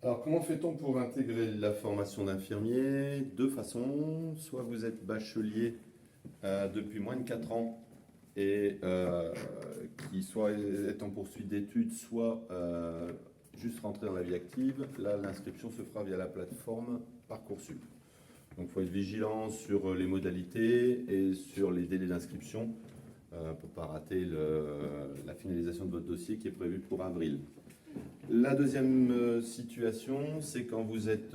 Alors, comment fait-on pour intégrer la formation d'infirmier? Deux façons. Soit vous êtes bachelier depuis moins de 4 ans et qui soit est en poursuite d'études, soit juste rentrer dans la vie active. Là, l'inscription se fera via la plateforme Parcoursup. Donc, il faut être vigilant sur les modalités et sur les délais d'inscription pour ne pas rater la finalisation de votre dossier qui est prévue pour avril. La deuxième situation, c'est quand vous êtes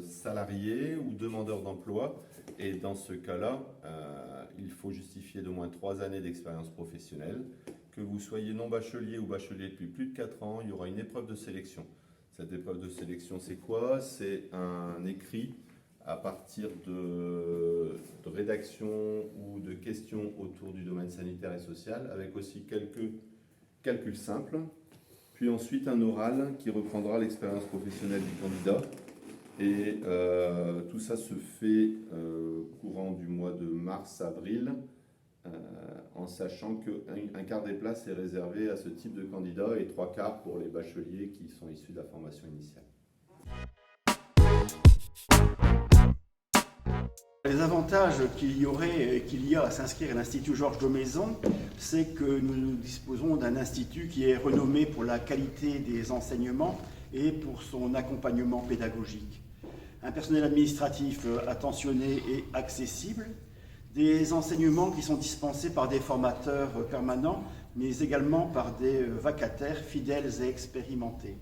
salarié ou demandeur d'emploi. Et dans ce cas-là, il faut justifier d'au moins 3 années d'expérience professionnelle. Que vous soyez non bachelier ou bachelier depuis plus de 4 ans, il y aura une épreuve de sélection. Cette épreuve de sélection, c'est quoi? C'est un écrit à partir de rédaction ou de questions autour du domaine sanitaire et social, avec aussi quelques calculs simples. Puis ensuite un oral qui reprendra l'expérience professionnelle du candidat. Et tout ça se fait courant du mois de mars-avril, en sachant qu'un quart des places est réservé à ce type de candidat et 3 quarts pour les bacheliers qui sont issus de la formation initiale. Les avantages qu'il y a à s'inscrire à l'Institut Georges Daumaison, c'est que nous disposons d'un institut qui est renommé pour la qualité des enseignements et pour son accompagnement pédagogique. Un personnel administratif attentionné et accessible, des enseignements qui sont dispensés par des formateurs permanents, mais également par des vacataires fidèles et expérimentés.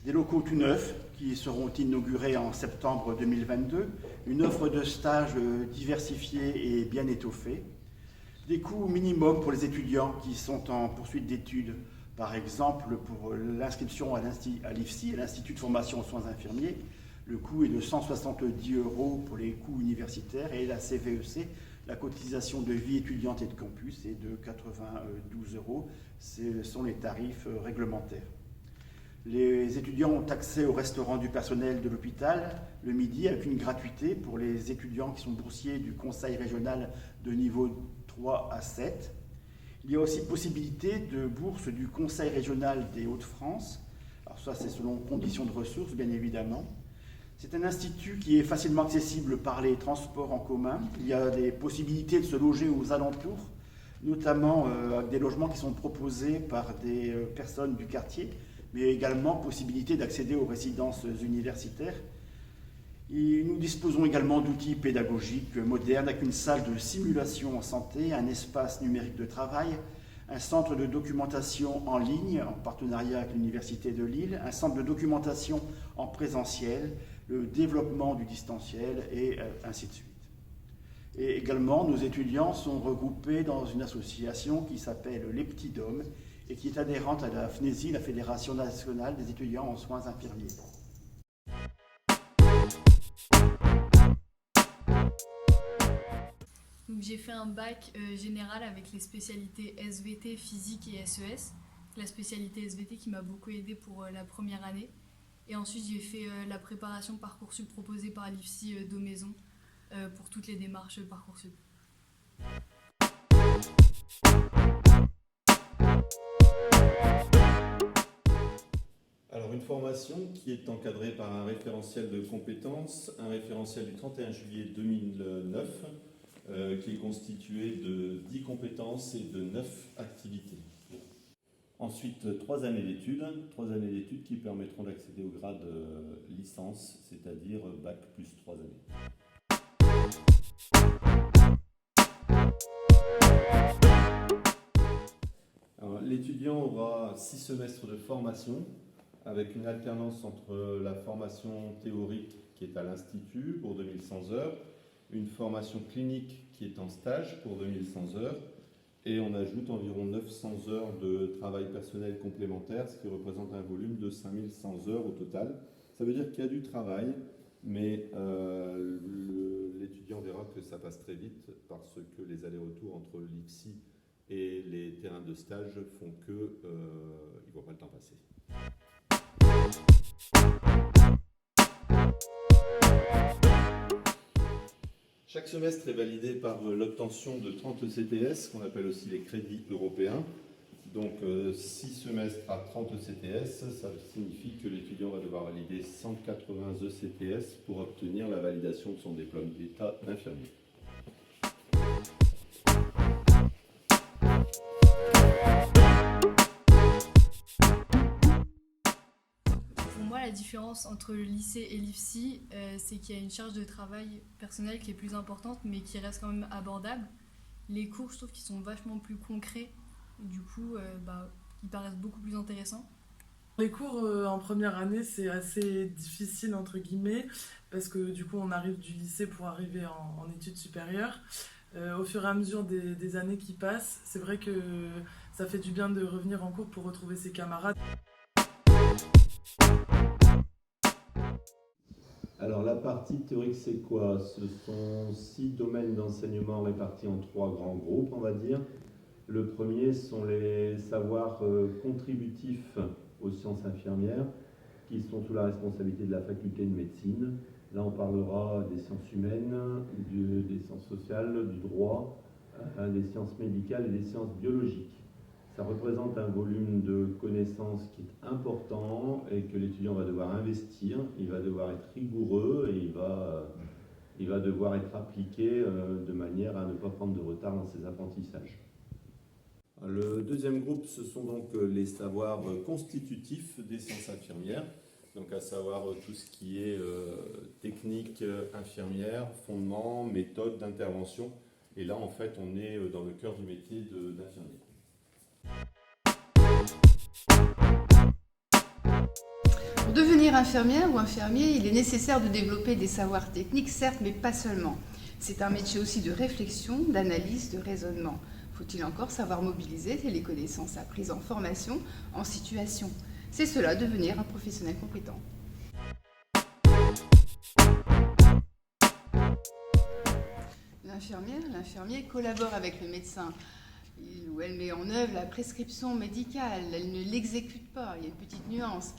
Des locaux tout neufs qui seront inaugurés en septembre 2022, une offre de stage diversifiée et bien étoffée, des coûts minimums pour les étudiants qui sont en poursuite d'études, par exemple pour l'inscription à l'IFSI, à l'Institut de formation aux soins infirmiers, le coût est de 170 € pour les coûts universitaires et la CVEC, la cotisation de vie étudiante et de campus, est de 92 €, ce sont les tarifs réglementaires. Les étudiants ont accès au restaurant du personnel de l'hôpital le midi avec une gratuité pour les étudiants qui sont boursiers du conseil régional de niveau 3 à 7. Il y a aussi possibilité de bourse du conseil régional des Hauts-de-France. Alors ça, c'est selon conditions de ressources, bien évidemment. C'est un institut qui est facilement accessible par les transports en commun. Il y a des possibilités de se loger aux alentours, notamment des logements qui sont proposés par des personnes du quartier, mais également possibilité d'accéder aux résidences universitaires. Et nous disposons également d'outils pédagogiques modernes avec une salle de simulation en santé, un espace numérique de travail, un centre de documentation en ligne en partenariat avec l'Université de Lille, un centre de documentation en présentiel, le développement du distanciel et ainsi de suite. Et également, nos étudiants sont regroupés dans une association qui s'appelle Les Petits Dômes et qui est adhérente à la FNESI, la Fédération nationale des étudiants en soins infirmiers. Donc, j'ai fait un bac général avec les spécialités SVT, physique et SES. La spécialité SVT qui m'a beaucoup aidée pour la première année. Et ensuite, j'ai fait la préparation Parcoursup proposée par l'IFSI Daumaison pour toutes les démarches Parcoursup. Alors, une formation qui est encadrée par un référentiel de compétences, un référentiel du 31 juillet 2009, qui est constitué de 10 compétences et de 9 activités. Ensuite, 3 années d'études qui permettront d'accéder au grade licence, c'est-à-dire bac plus 3 années. L'étudiant aura 6 semestres de formation avec une alternance entre la formation théorique qui est à l'Institut pour 2100 heures, une formation clinique qui est en stage pour 2100 heures, et on ajoute environ 900 heures de travail personnel complémentaire, ce qui représente un volume de 5100 heures au total. Ça veut dire qu'il y a du travail, mais l'étudiant verra que ça passe très vite parce que les allers-retours entre l'IFSI et les terrains de stage font qu'il ne voit pas le temps passer. Chaque semestre est validé par l'obtention de 30 CTS, qu'on appelle aussi les crédits européens. Donc 6 semestres à 30 ECTS, ça signifie que l'étudiant va devoir valider 180 ECTS pour obtenir la validation de son diplôme d'état d'infirmier. Pour moi, la différence entre le lycée et l'IFSI, c'est qu'il y a une charge de travail personnelle qui est plus importante, mais qui reste quand même abordable. Les cours, je trouve qu'ils sont vachement plus concrets, et du coup, ils paraissent beaucoup plus intéressants. Les cours en première année, c'est assez difficile, entre guillemets, parce que du coup, on arrive du lycée pour arriver en études supérieures. Au fur et à mesure des années qui passent, c'est vrai que ça fait du bien de revenir en cours pour retrouver ses camarades. Alors la partie théorique, c'est quoi? Ce sont 6 domaines d'enseignement répartis en 3 grands groupes, on va dire. Le premier sont les savoirs contributifs aux sciences infirmières, qui sont sous la responsabilité de la faculté de médecine. Là, on parlera des sciences humaines, des sciences sociales, du droit, des sciences médicales et des sciences biologiques. Ça représente un volume de connaissances qui est important et que l'étudiant va devoir investir. Il va devoir être rigoureux et il va devoir être appliqué de manière à ne pas prendre de retard dans ses apprentissages. Le deuxième groupe, ce sont donc les savoirs constitutifs des sciences infirmières, donc à savoir tout ce qui est technique infirmière, fondement, méthode d'intervention. Et là, en fait, on est dans le cœur du métier d'infirmier. Pour devenir infirmière ou infirmier, il est nécessaire de développer des savoirs techniques, certes, mais pas seulement. C'est un métier aussi de réflexion, d'analyse, de raisonnement. Faut-il encore savoir mobiliser les connaissances apprises en formation, en situation? C'est cela, devenir un professionnel compétent. L'infirmier collabore avec le médecin. Il ou elle met en œuvre la prescription médicale, elle ne l'exécute pas, il y a une petite nuance.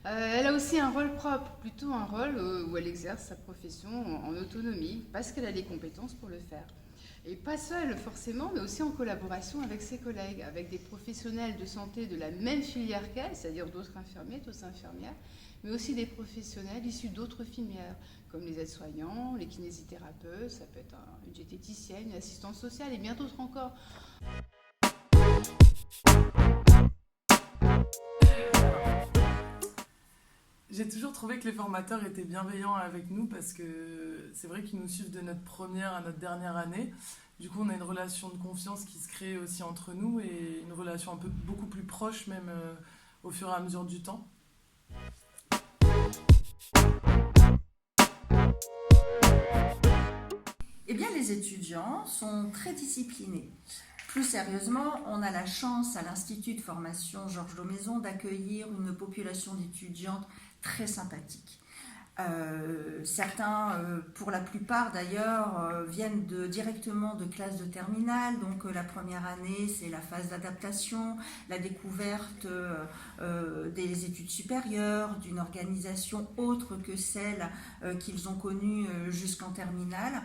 Elle a aussi un rôle propre, plutôt un rôle où elle exerce sa profession en autonomie, parce qu'elle a les compétences pour le faire. Et pas seule forcément, mais aussi en collaboration avec ses collègues, avec des professionnels de santé de la même filière qu'elle, c'est-à-dire d'autres infirmiers, d'autres infirmières, mais aussi des professionnels issus d'autres filières, comme les aides-soignants, les kinésithérapeutes, ça peut être une diététicienne, une assistante sociale et bien d'autres encore. J'ai toujours trouvé que les formateurs étaient bienveillants avec nous parce que c'est vrai qu'ils nous suivent de notre première à notre dernière année. Du coup, on a une relation de confiance qui se crée aussi entre nous et une relation beaucoup plus proche même au fur et à mesure du temps. Eh bien, les étudiants sont très disciplinés. Plus sérieusement, on a la chance à l'Institut de formation Georges Daumaison d'accueillir une population d'étudiantes très sympathiques. Certains, pour la plupart d'ailleurs, viennent directement de classes de terminale. Donc la première année, c'est la phase d'adaptation, la découverte des études supérieures, d'une organisation autre que celle qu'ils ont connue jusqu'en terminale.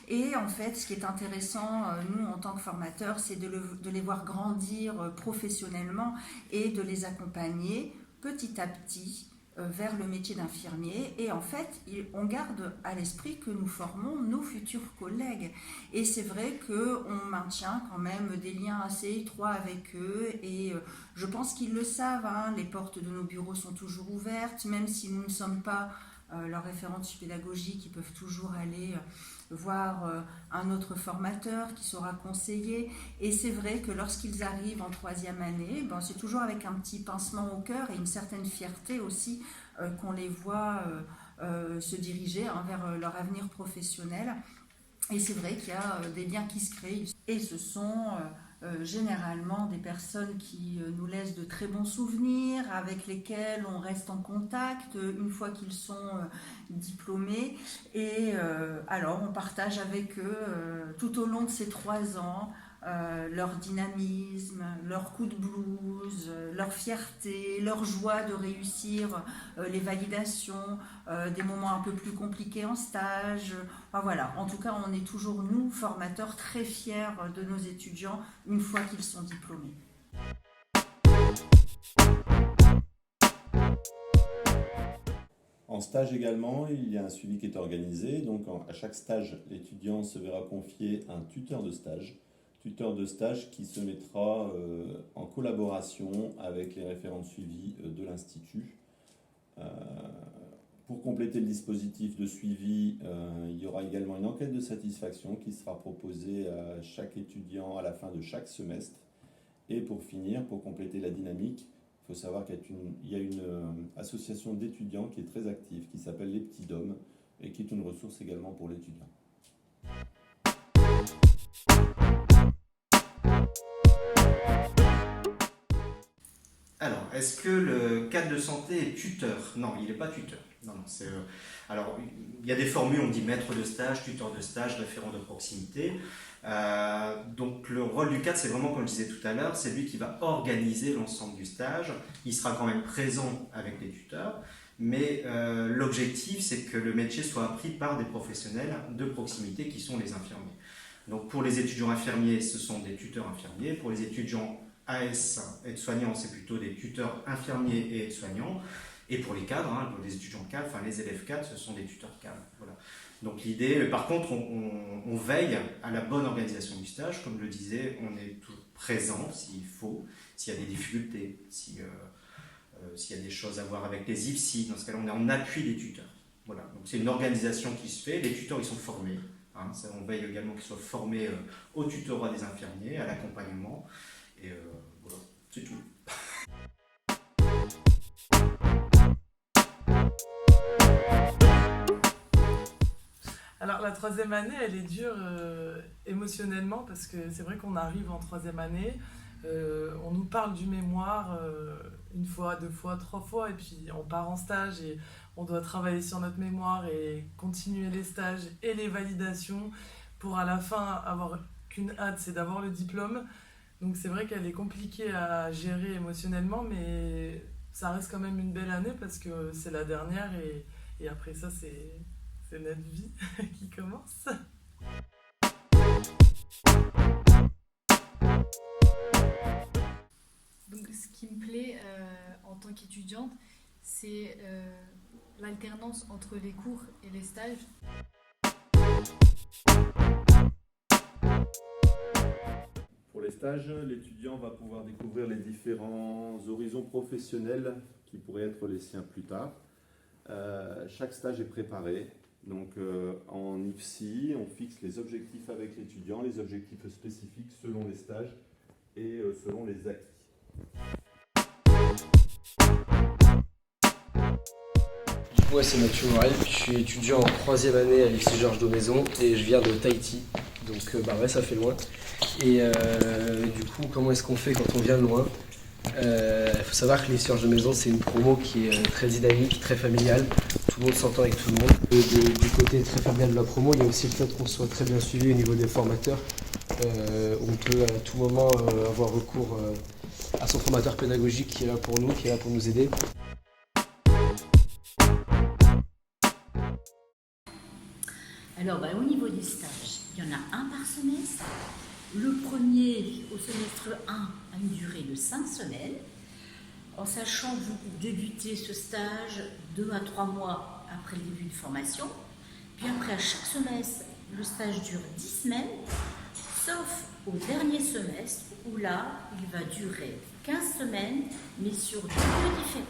Et en fait, ce qui est intéressant, nous, en tant que formateurs, c'est de les voir grandir professionnellement et de les accompagner petit à petit vers le métier d'infirmier. Et en fait, on garde à l'esprit que nous formons nos futurs collègues. Et c'est vrai qu'on maintient quand même des liens assez étroits avec eux. Et je pense qu'ils le savent, hein, les portes de nos bureaux sont toujours ouvertes, même si nous ne sommes pas leurs référentes pédagogiques, ils peuvent toujours aller voir un autre formateur qui saura conseiller. Et c'est vrai que lorsqu'ils arrivent en troisième année, c'est toujours avec un petit pincement au cœur et une certaine fierté aussi qu'on les voit se diriger vers leur avenir professionnel. Et c'est vrai qu'il y a des liens qui se créent. Et ce sont généralement des personnes qui nous laissent de très bons souvenirs, avec lesquelles on reste en contact une fois qu'ils sont diplômés. Et alors on partage avec eux tout au long de ces 3 ans leur dynamisme, leur coup de blues, leur fierté, leur joie de réussir les validations, des moments un peu plus compliqués en stage. Enfin, voilà, en tout cas, on est toujours, nous, formateurs, très fiers de nos étudiants une fois qu'ils sont diplômés. En stage également, il y a un suivi qui est organisé. Donc à chaque stage, l'étudiant se verra confier un tuteur de stage. Tuteur de stage qui se mettra en collaboration avec les référents de suivi de l'Institut. Pour compléter le dispositif de suivi, il y aura également une enquête de satisfaction qui sera proposée à chaque étudiant à la fin de chaque semestre. Et pour finir, pour compléter la dynamique, il faut savoir qu'il y a une association d'étudiants qui est très active, qui s'appelle les Petits Dômes, et qui est une ressource également pour l'étudiant. Alors, est-ce que le cadre de santé est tuteur? Non, il n'est pas tuteur. Non, c'est, alors, il y a des formules, on dit maître de stage, tuteur de stage, référent de proximité. Donc le rôle du cadre, c'est vraiment, comme je disais tout à l'heure, c'est lui qui va organiser l'ensemble du stage. Il sera quand même présent avec les tuteurs, mais l'objectif, c'est que le métier soit appris par des professionnels de proximité qui sont les infirmiers. Donc pour les étudiants infirmiers, ce sont des tuteurs infirmiers. Pour les étudiants AS, aides-soignants, c'est plutôt des tuteurs infirmiers et aides-soignants. Et pour les cadres, pour les étudiants cadres, enfin les élèves cadres, ce sont des tuteurs cadres. Voilà. Donc l'idée, par contre, on veille à la bonne organisation du stage. Comme je le disais, on est toujours présent s'il faut, s'il y a des difficultés, s'il y a des choses à voir avec les IFSI. Dans ce cas-là, on est en appui des tuteurs. Voilà. Donc c'est une organisation qui se fait. Les tuteurs, ils sont formés. On veille également qu'ils soient formés au tutorat des infirmiers, à l'accompagnement. Et voilà, c'est tout. Alors la troisième année, elle est dure émotionnellement parce que c'est vrai qu'on arrive en troisième année, on nous parle du mémoire une fois, deux fois, trois fois, et puis on part en stage et on doit travailler sur notre mémoire et continuer les stages et les validations pour à la fin avoir qu'une hâte, c'est d'avoir le diplôme. Donc c'est vrai qu'elle est compliquée à gérer émotionnellement, mais ça reste quand même une belle année parce que c'est la dernière et après ça c'est notre vie qui commence. Donc, ce qui me plaît en tant qu'étudiante, c'est l'alternance entre les cours et les stages. Pour les stages, l'étudiant va pouvoir découvrir les différents horizons professionnels qui pourraient être les siens plus tard. Chaque stage est préparé. Donc en IFSI, on fixe les objectifs avec l'étudiant, les objectifs spécifiques selon les stages et selon les acquis. Moi c'est Mathieu Morel, je suis étudiant en 3e année à l'IFSI Georges Daumaison et je viens de Tahiti, donc bah ouais ça fait loin. Et du coup comment est-ce qu'on fait quand on vient de loin? Il faut savoir que l'IFSI Georges Daumaison c'est une promo qui est très dynamique, très familiale, tout le monde s'entend avec tout le monde. Du côté très familial de la promo, il y a aussi le fait qu'on soit très bien suivi au niveau des formateurs. On peut à tout moment avoir recours à son formateur pédagogique qui est là pour nous, qui est là pour nous aider. Alors, au niveau des stages, il y en a un par semestre. Le premier, au semestre 1, a une durée de 5 semaines. En sachant que vous débutez ce stage 2 à 3 mois après le début de formation. Puis après, à chaque semestre, le stage dure 10 semaines, sauf au dernier semestre, où là, il va durer 15 semaines, mais sur 2 lieux différents.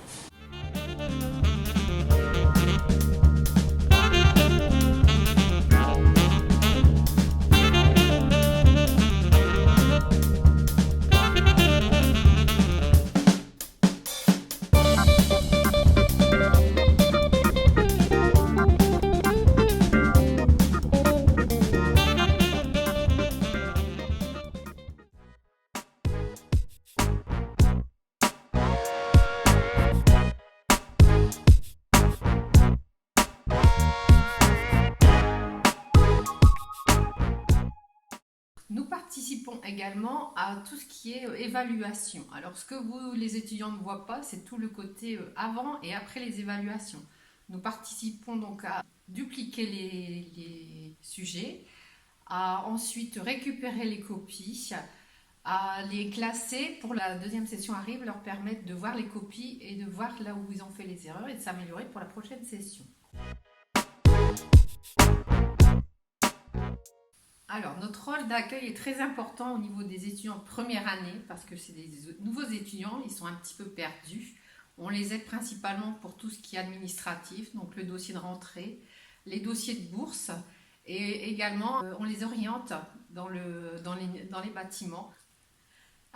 Nous participons également à tout ce qui est évaluation. Alors, ce que vous, les étudiants, ne voient pas, c'est tout le côté avant et après les évaluations. Nous participons donc à dupliquer les sujets, à ensuite récupérer les copies, à les classer pour la deuxième session arrive, leur permettre de voir les copies et de voir là où ils ont fait les erreurs et de s'améliorer pour la prochaine session. Alors, notre rôle d'accueil est très important au niveau des étudiants de première année parce que c'est des nouveaux étudiants, ils sont un petit peu perdus. On les aide principalement pour tout ce qui est administratif, donc le dossier de rentrée, les dossiers de bourse et également on les oriente dans les bâtiments.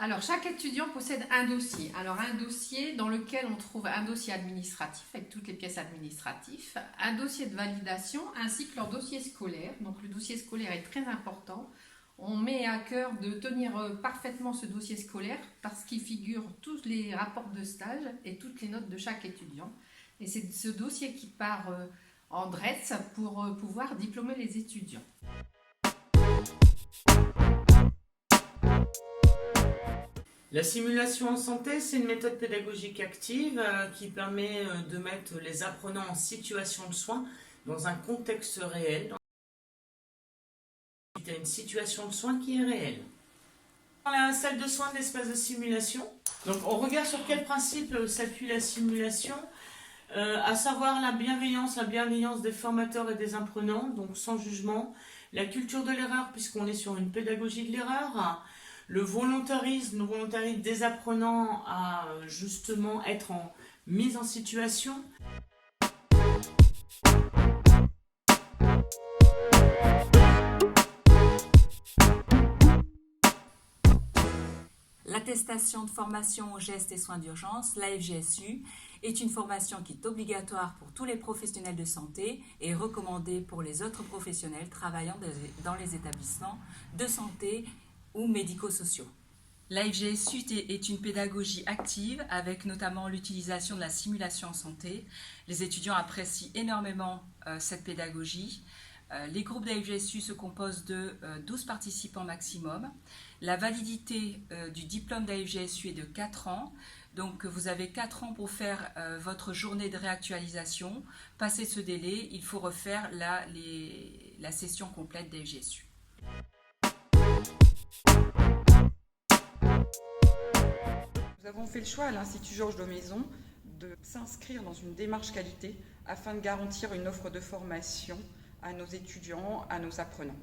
Alors, chaque étudiant possède un dossier. Alors, un dossier dans lequel on trouve un dossier administratif avec toutes les pièces administratives, un dossier de validation ainsi que leur dossier scolaire. Donc, le dossier scolaire est très important. On met à cœur de tenir parfaitement ce dossier scolaire parce qu'il figure tous les rapports de stage et toutes les notes de chaque étudiant. Et c'est ce dossier qui part en DRETS pour pouvoir diplômer les étudiants. La simulation en santé, c'est une méthode pédagogique active qui permet de mettre les apprenants en situation de soins dans un contexte réel. Il y a une situation de soins qui est réelle. Dans la salle de soins de l'espace de simulation, donc on regarde sur quel principe s'appuie la simulation, à savoir la bienveillance des formateurs et des apprenants, donc sans jugement, la culture de l'erreur puisqu'on est sur une pédagogie de l'erreur, le volontarisme des apprenants à justement être en mise en situation. L'attestation de formation aux gestes et soins d'urgence, l'AFGSU, est une formation qui est obligatoire pour tous les professionnels de santé et recommandée pour les autres professionnels travaillant dans les établissements de santé ou médico-sociaux. L'AFGSU est une pédagogie active avec notamment l'utilisation de la simulation en santé. Les étudiants apprécient énormément cette pédagogie. Les groupes d'AFGSU se composent de 12 participants maximum. La validité du diplôme d'AFGSU est de 4 ans. Donc vous avez 4 ans pour faire votre journée de réactualisation. Passé ce délai, il faut refaire la session complète d'AFGSU. Nous avons fait le choix à l'Institut Georges Daumézon de s'inscrire dans une démarche qualité afin de garantir une offre de formation à nos étudiants, à nos apprenants.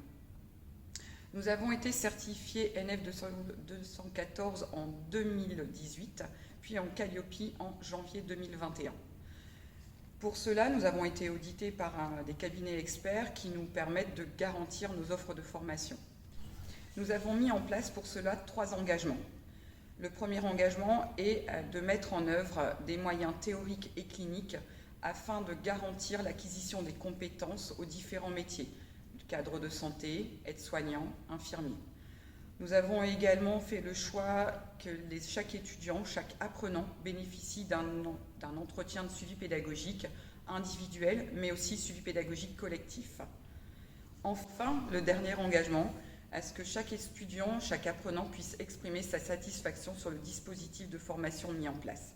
Nous avons été certifiés NF 214 en 2018, puis en Calliope en janvier 2021. Pour cela, nous avons été audités par des cabinets experts qui nous permettent de garantir nos offres de formation. Nous avons mis en place pour cela 3 engagements. Le premier engagement est de mettre en œuvre des moyens théoriques et cliniques afin de garantir l'acquisition des compétences aux différents métiers, cadre de santé, aide-soignant, infirmier. Nous avons également fait le choix que chaque étudiant, chaque apprenant bénéficie d'un entretien de suivi pédagogique individuel, mais aussi suivi pédagogique collectif. Enfin, le dernier engagement, à ce que chaque étudiant, chaque apprenant puisse exprimer sa satisfaction sur le dispositif de formation mis en place.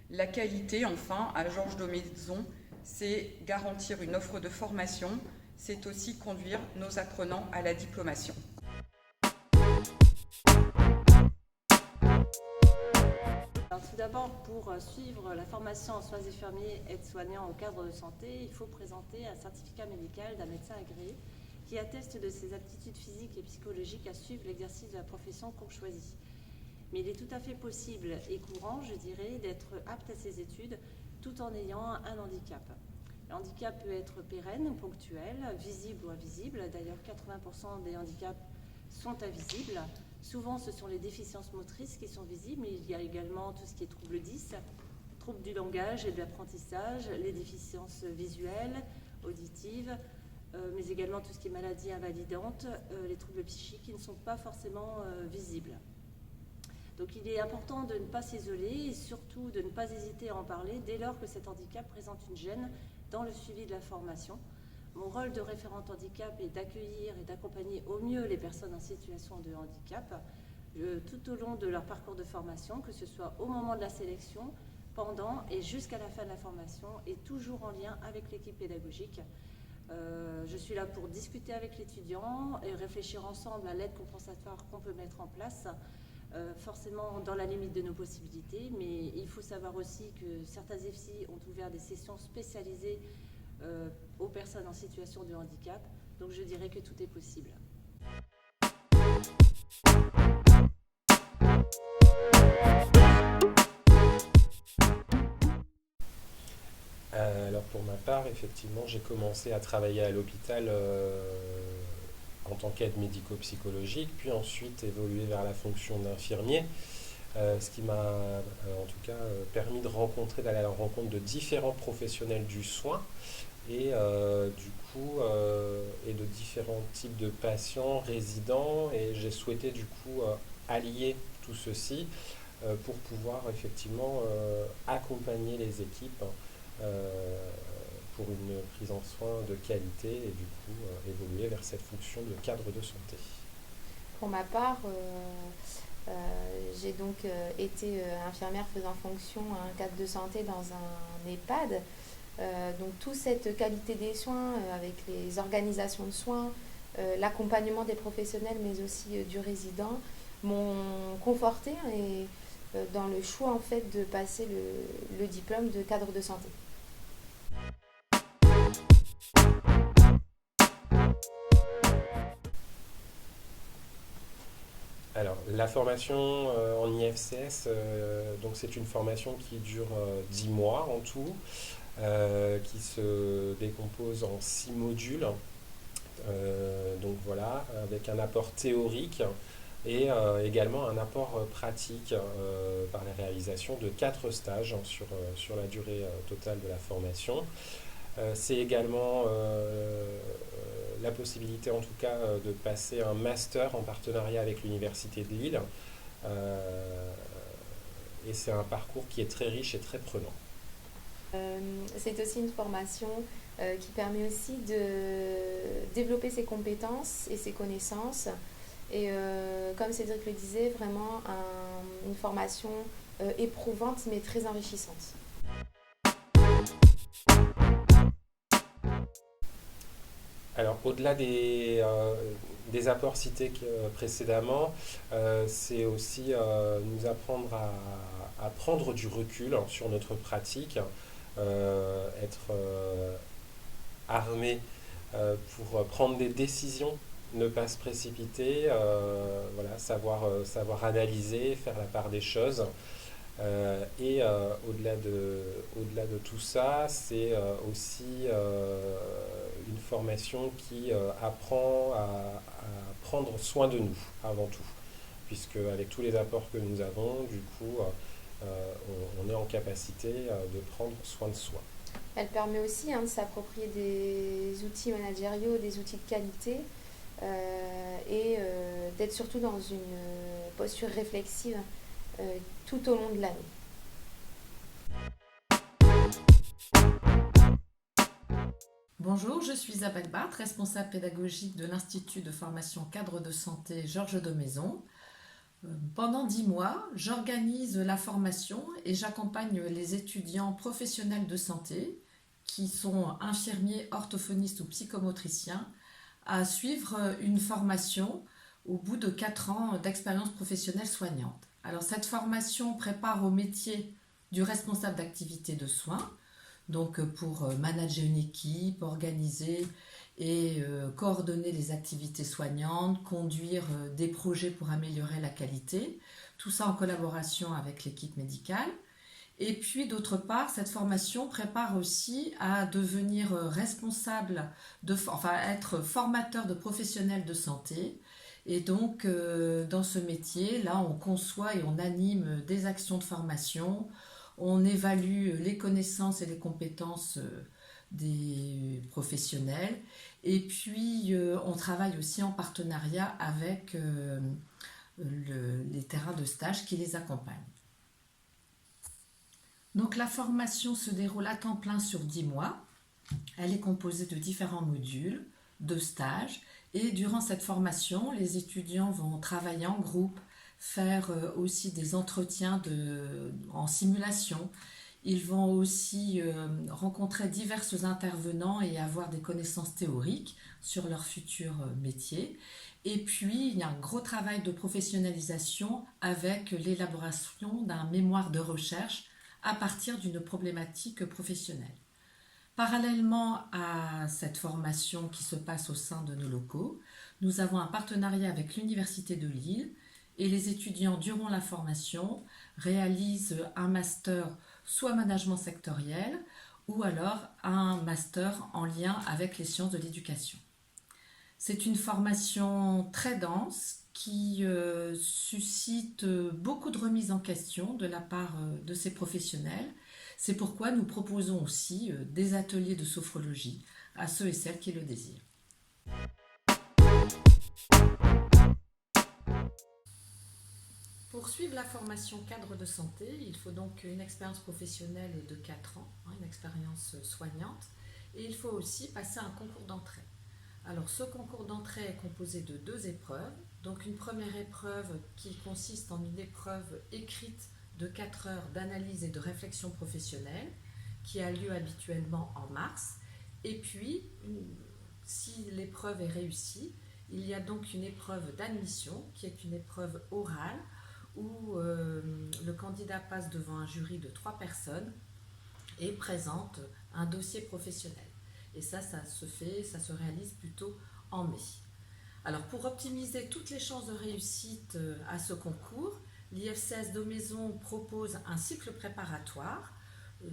La qualité, enfin, à Georges Daumézon, c'est garantir une offre de formation, c'est aussi conduire nos apprenants à la diplomation. Alors, tout d'abord, pour suivre la formation en soins infirmiers aide-soignants au cadre de santé, il faut présenter un certificat médical d'un médecin agréé qui atteste de ses aptitudes physiques et psychologiques à suivre l'exercice de la profession qu'on choisit. Mais il est tout à fait possible et courant, je dirais, d'être apte à ces études tout en ayant un handicap. Le handicap peut être pérenne ou ponctuel, visible ou invisible. D'ailleurs, 80% des handicaps sont invisibles. Souvent, ce sont les déficiences motrices qui sont visibles, mais il y a également tout ce qui est troubles 10, troubles du langage et de l'apprentissage, les déficiences visuelles, auditives, mais également tout ce qui est maladies invalidantes, les troubles psychiques qui ne sont pas forcément visibles. Donc il est important de ne pas s'isoler et surtout de ne pas hésiter à en parler dès lors que cet handicap présente une gêne dans le suivi de la formation. Mon rôle de référente handicap est d'accueillir et d'accompagner au mieux les personnes en situation de handicap tout au long de leur parcours de formation, que ce soit au moment de la sélection, pendant et jusqu'à la fin de la formation, et toujours en lien avec l'équipe pédagogique. Je suis là pour discuter avec l'étudiant et réfléchir ensemble à l'aide compensatoire qu'on peut mettre en place, forcément dans la limite de nos possibilités, mais il faut savoir aussi que certains EFSI ont ouvert des sessions spécialisées aux personnes en situation de handicap, donc je dirais que tout est possible. Alors pour ma part, effectivement, j'ai commencé à travailler à l'hôpital en tant qu'aide médico-psychologique, puis ensuite évolué vers la fonction d'infirmier, ce qui m'a en tout cas permis d'aller à la rencontre de différents professionnels du soin et et de différents types de patients, résidents, et j'ai souhaité du coup allier tout ceci pour pouvoir effectivement accompagner les équipes pour une prise en soin de qualité et du coup évoluer vers cette fonction de cadre de santé. Pour ma part, j'ai donc été infirmière faisant fonction à un cadre de santé dans un EHPAD. Donc toute cette qualité des soins avec les organisations de soins, l'accompagnement des professionnels mais aussi du résident m'ont confortée et dans le choix en fait de passer le diplôme de cadre de santé. Alors, la formation en IFCS, donc c'est une formation qui dure 10 mois en tout, qui se décompose en 6 modules, donc voilà, avec un apport théorique et également un apport pratique par la réalisation de 4 stages sur la durée totale de la formation. C'est également la possibilité en tout cas de passer un master en partenariat avec l'Université de Lille et c'est un parcours qui est très riche et très prenant. C'est aussi une formation qui permet aussi de développer ses compétences et ses connaissances et comme Cédric le disait, vraiment une formation éprouvante mais très enrichissante. Alors, au-delà des apports cités précédemment, c'est aussi nous apprendre à prendre du recul sur notre pratique, être armé pour prendre des décisions, ne pas se précipiter, voilà, savoir analyser, faire la part des choses. Et au-delà de tout ça, c'est aussi une formation qui apprend à prendre soin de nous avant tout, puisque avec tous les apports que nous avons, du coup, on est en capacité de prendre soin de soi. Elle permet aussi de s'approprier des outils managériaux, des outils de qualité et d'être surtout dans une posture réflexive tout au long de l'année. Bonjour, je suis Isabelle Barthes, responsable pédagogique de l'Institut de formation cadre de santé Georges Daumaison. Pendant 10 mois, j'organise la formation et j'accompagne les étudiants professionnels de santé qui sont infirmiers, orthophonistes ou psychomotriciens à suivre une formation au bout de 4 ans d'expérience professionnelle soignante. Alors cette formation prépare au métier du responsable d'activité de soins, donc pour manager une équipe, organiser et coordonner les activités soignantes, conduire des projets pour améliorer la qualité, tout ça en collaboration avec l'équipe médicale. Et puis d'autre part, cette formation prépare aussi à devenir responsable, être formateur de professionnels de santé. Et donc dans ce métier, là on conçoit et on anime des actions de formation, on évalue les connaissances et les compétences des professionnels et puis on travaille aussi en partenariat avec les terrains de stage qui les accompagnent. Donc la formation se déroule à temps plein sur 10 mois. Elle est composée de différents modules, de stages et durant cette formation, les étudiants vont travailler en groupe, faire aussi des entretiens en simulation. Ils vont aussi rencontrer divers intervenants et avoir des connaissances théoriques sur leur futur métier. Et puis, il y a un gros travail de professionnalisation avec l'élaboration d'un mémoire de recherche à partir d'une problématique professionnelle. Parallèlement à cette formation qui se passe au sein de nos locaux, nous avons un partenariat avec l'Université de Lille et les étudiants durant la formation réalisent un master soit management sectoriel ou alors un master en lien avec les sciences de l'éducation. C'est une formation très dense qui suscite beaucoup de remises en question de la part de ces professionnels. C'est pourquoi nous proposons aussi des ateliers de sophrologie à ceux et celles qui le désirent. Pour suivre la formation cadre de santé, il faut donc une expérience professionnelle de 4 ans, une expérience soignante, et il faut aussi passer un concours d'entrée. Alors ce concours d'entrée est composé de 2 épreuves, donc une première épreuve qui consiste en une épreuve écrite de 4 heures d'analyse et de réflexion professionnelle qui a lieu habituellement en mars, et puis si l'épreuve est réussie, il y a donc une épreuve d'admission qui est une épreuve orale où le candidat passe devant un jury de 3 personnes et présente un dossier professionnel. Et ça se réalise plutôt en mai. Alors pour optimiser toutes les chances de réussite à ce concours, l'IFCS Daumaison propose un cycle préparatoire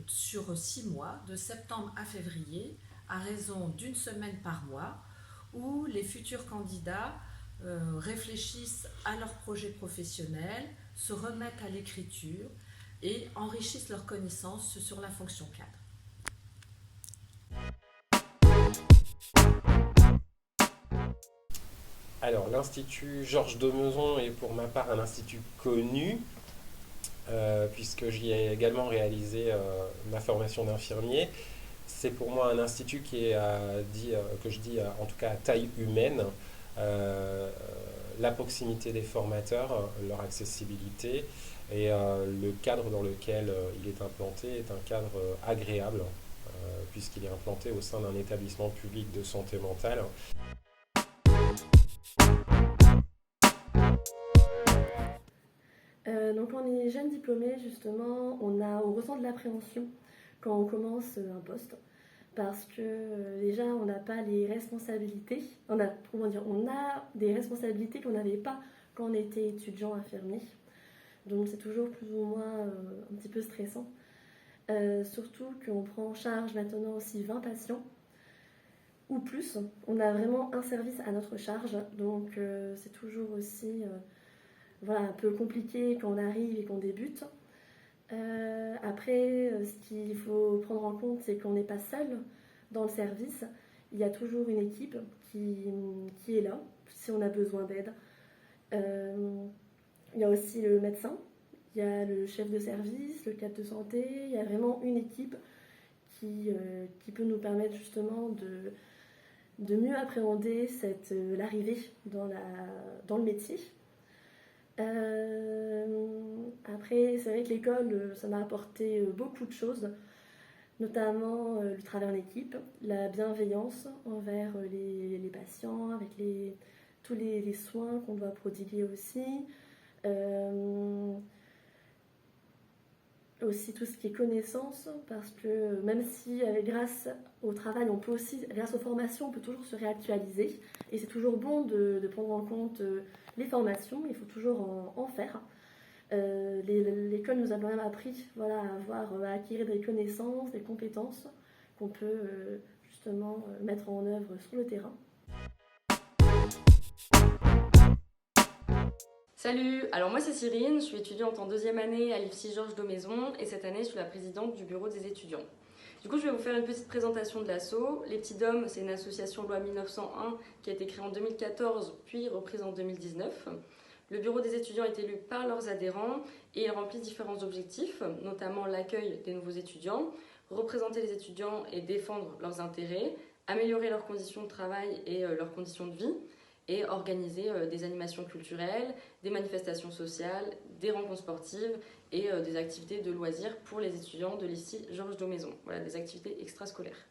sur 6 mois, de septembre à février, à raison d'1 semaine par mois, où les futurs candidats réfléchissent à leur projet professionnel, se remettent à l'écriture et enrichissent leurs connaissances sur la fonction cadre. Alors, l'Institut Georges Daumaison est pour ma part un institut connu, puisque j'y ai également réalisé ma formation d'infirmier. C'est pour moi un institut qui est, en tout cas à taille humaine, la proximité des formateurs, leur accessibilité et le cadre dans lequel il est implanté est un cadre agréable, puisqu'il est implanté au sein d'un établissement public de santé mentale. Donc quand on est jeune diplômé, justement, on ressent de l'appréhension quand on commence un poste, parce que déjà on n'a pas les responsabilités, on a des responsabilités qu'on n'avait pas quand on était étudiant infirmier, donc c'est toujours plus ou moins un petit peu stressant, surtout qu'on prend en charge maintenant aussi 20 patients ou plus, on a vraiment un service à notre charge, donc c'est toujours aussi un peu compliqué quand on arrive et qu'on débute. Après, ce qu'il faut prendre en compte, c'est qu'on n'est pas seul dans le service. Il y a toujours une équipe qui est là si on a besoin d'aide. Il y a aussi le médecin, il y a le chef de service, le cadre de santé. Il y a vraiment une équipe qui peut nous permettre justement de mieux appréhender l'arrivée dans le métier. Après, c'est vrai que l'école, ça m'a apporté beaucoup de choses, notamment le travail en équipe, la bienveillance envers les patients, avec tous les soins qu'on doit prodiguer aussi. Aussi tout ce qui est connaissance, parce que même si grâce au travail, grâce aux formations, on peut toujours se réactualiser, et c'est toujours bon de prendre en compte les formations, il faut toujours en faire. L'école nous a quand même appris à acquérir des connaissances, des compétences qu'on peut justement mettre en œuvre sur le terrain. Salut, alors moi c'est Cyrine, je suis étudiante en 2e année à l'IFCI Georges Daumaison et cette année je suis la présidente du bureau des étudiants. Du coup je vais vous faire une petite présentation de l'asso. Les Petits Dômes, c'est une association loi 1901 qui a été créée en 2014 puis reprise en 2019. Le bureau des étudiants est élu par leurs adhérents et il remplit différents objectifs, notamment l'accueil des nouveaux étudiants, représenter les étudiants et défendre leurs intérêts, améliorer leurs conditions de travail et leurs conditions de vie, et organiser des animations culturelles, des manifestations sociales, des rencontres sportives et des activités de loisirs pour les étudiants de l'ICI Georges Daumézon. Voilà, des activités extrascolaires.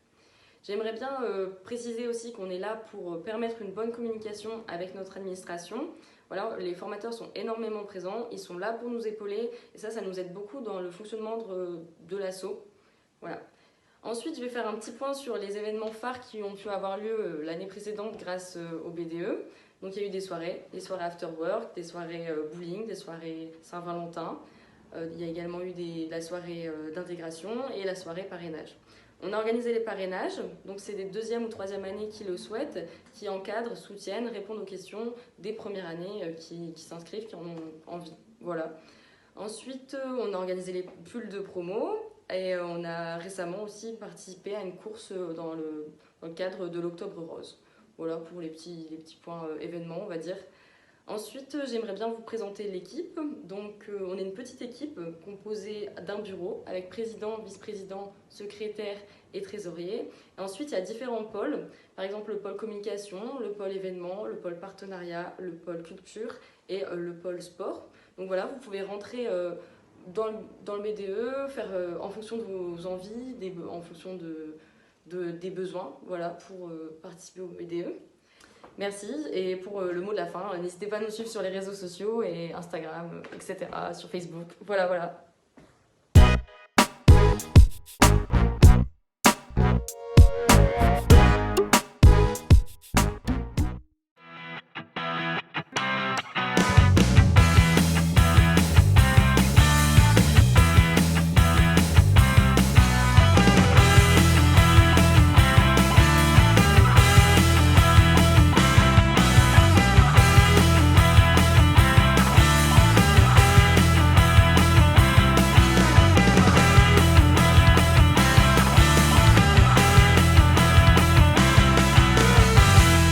J'aimerais bien préciser aussi qu'on est là pour permettre une bonne communication avec notre administration. Voilà, les formateurs sont énormément présents, ils sont là pour nous épauler et ça nous aide beaucoup dans le fonctionnement de l'asso. Voilà. Ensuite, je vais faire un petit point sur les événements phares qui ont pu avoir lieu l'année précédente grâce au BDE. Donc il y a eu des soirées after work, des soirées bowling, des soirées Saint-Valentin. Il y a également eu la soirée d'intégration et la soirée parrainage. On a organisé les parrainages, donc c'est des deuxième ou troisième années qui le souhaitent, qui encadrent, soutiennent, répondent aux questions des premières années qui s'inscrivent, qui en ont envie. Voilà. Ensuite, on a organisé les pulls de promo et on a récemment aussi participé à une course dans le cadre de l'Octobre Rose. Voilà pour les petits points événements, on va dire. Ensuite, j'aimerais bien vous présenter l'équipe. Donc, on est une petite équipe composée d'un bureau avec président, vice-président, secrétaire et trésorier. Et ensuite, il y a différents pôles. Par exemple, le pôle communication, le pôle événement, le pôle partenariat, le pôle culture et le pôle sport. Donc voilà, vous pouvez rentrer dans le BDE, faire en fonction de vos envies, en fonction des besoins, voilà, pour participer au BDE. Merci, et pour le mot de la fin, n'hésitez pas à nous suivre sur les réseaux sociaux et Instagram, etc., sur Facebook. Voilà.